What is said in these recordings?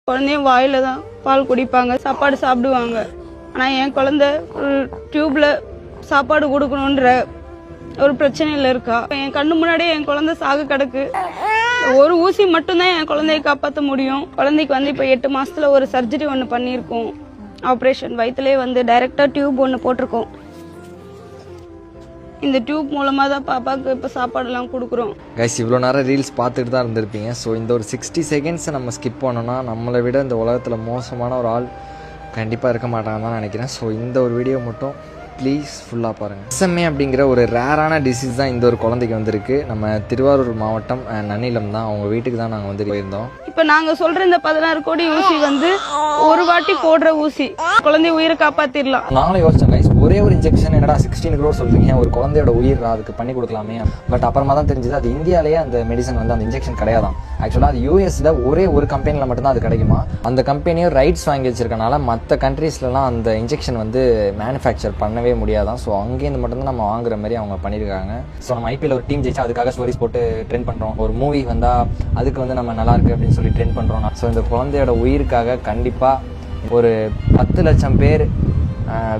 குழந்தையும் வாயில தான் பால் குடிப்பாங்க, சாப்பாடு சாப்பிடுவாங்க. ஆனால் என் குழந்தை ஒரு டியூப்ல சாப்பாடு கொடுக்கணுன்ற ஒரு பிரச்சனையில் இருக்கா. என் கண்ணு முன்னாடியே என் குழந்தை சாக கிடக்கு. ஒரு ஊசி மட்டும்தான் என் குழந்தைய காப்பாற்ற முடியும். குழந்தைக்கு வந்து இப்போ 8 மாசத்துல ஒரு சர்ஜரி ஒன்று பண்ணியிருக்கோம். ஆப்ரேஷன் வயிற்றுலேயே வந்து டைரக்டா டியூப் ஒன்று போட்டிருக்கோம். இந்த டியூப் மூலமாக தான் பாப்பாவுக்கு இப்போ சாப்பாடுலாம் கொடுக்குறோம். கைஸ், இவ்வளோ நேரம் ரீல்ஸ் பார்த்துட்டு தான் இருந்திருப்பீங்க. ஸோ இந்த ஒரு 60 செகண்ட்ஸை நம்ம ஸ்கிப் பண்ணோன்னா நம்மளை விட இந்த உலகத்தில் மோசமான ஒரு ஆள் கண்டிப்பாக இருக்க மாட்டாங்கன்னு தான் நினைக்கிறேன். ஸோ இந்த ஒரு வீடியோ மட்டும் ப்ளீஸ் ஃபுல்லாக பாருங்கள். SMA அப்படிங்கிற ஒரு ரேரான டிசீஸ் தான் இந்த ஒரு குழந்தைக்கு வந்திருக்கு. நம்ம திருவாரூர் மாவட்டம் நன்னிலம் தான், அவங்க வீட்டுக்கு தான் நாங்கள் வந்து போயிருந்தோம். இப்போ நாங்கள் சொல்கிற இந்த 16 கோடி ஊசி வந்து ஒரு வாட்டி போடுற ஊசி, குழந்தை உயிரை காப்பாற்றிடலாம். நாங்களும் யோசிச்சோம் கைஸ், ஒரே ஒரு இன்ஜெக்ஷன் என்னடா 16 crore சொல்றீங்க, ஒரு குழந்தையோட உயிர் அதுக்கு பண்ணி கொடுக்கலாமே. பட் அப்புறமா தான் தெரிஞ்சது அது இந்தியாவிலேயே அந்த மெடிசன் வந்து அந்த இன்ஜெக்ஷன் கிடையாதான். ஆக்சுவலாக அது யூஎஸ்ல ஒரே ஒரு கம்பெனியில் மட்டும்தான் அது கிடைக்குமா. அந்த கம்பெனியும் ரைட்ஸ் வாங்கி வச்சிருக்கனால மற்ற கண்ட்ரீஸ்லாம் அந்த இன்ஜெக்ஷன் வந்து மேனுஃபேக்சர் பண்ணவே முடியாதான். ஸோ அங்கேருந்து மட்டும்தான் நம்ம வாங்குற மாதிரி அவங்க பண்ணியிருக்காங்க. ஸோ நம்ம IPL ஒரு டீம் ஜெயிச்சா அதுக்காக ஸ்டோரிஸ் போட்டு ட்ரெண்ட் பண்ணுறோம். ஒரு மூவி வந்தால் அதுக்கு வந்து நம்ம நல்லா இருக்கு அப்படின்னு சொல்லி ட்ரெண்ட் பண்ணுறோம். ஸோ இந்த குழந்தையோட உயிருக்காக கண்டிப்பாக ஒரு 10 லட்சம் பேர்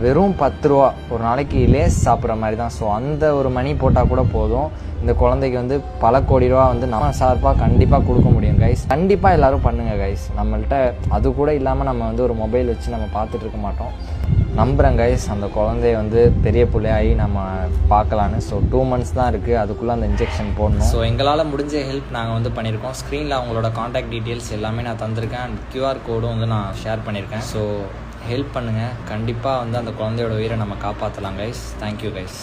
வெறும் 10 ரூபா ஒரு நாளைக்கு லேஸ் சாப்பிட்ற மாதிரி தான். ஸோ அந்த ஒரு மணி போட்டால் கூட போதும், இந்த குழந்தைக்கு வந்து பல கோடி ரூபா வந்து நம்ம சார்பாக கண்டிப்பாக கொடுக்க முடியும் கைஸ். கண்டிப்பாக எல்லோரும் பண்ணுங்கள் கைஸ். நம்மள்கிட்ட அது கூட இல்லாமல் நம்ம வந்து ஒரு மொபைல் வச்சு நம்ம பார்த்துட்டு இருக்க மாட்டோம். நம்புகிறேன் கைஸ், அந்த குழந்தைய வந்து பெரிய பிள்ளையாகி நம்ம பார்க்கலான்னு. ஸோ 2 months தான் இருக்குது, அதுக்குள்ளே அந்த இன்ஜெக்ஷன் போடணும். ஸோ எங்களால் முடிஞ்ச ஹெல்ப் நாங்கள் வந்து பண்ணியிருக்கோம். ஸ்க்ரீனில் அவங்களோட காண்டாக்ட் டீட்டெயில்ஸ் எல்லாமே நான் தந்திருக்கேன். அண்ட் QR கோடும் வந்து நான் ஷேர் பண்ணியிருக்கேன். ஸோ ஹெல்ப் பண்ணுங்கள், கண்டிப்பாக வந்து அந்த குழந்தையோட உயிரை நம்ம காப்பாற்றலாம் கைஸ். Thank you guys.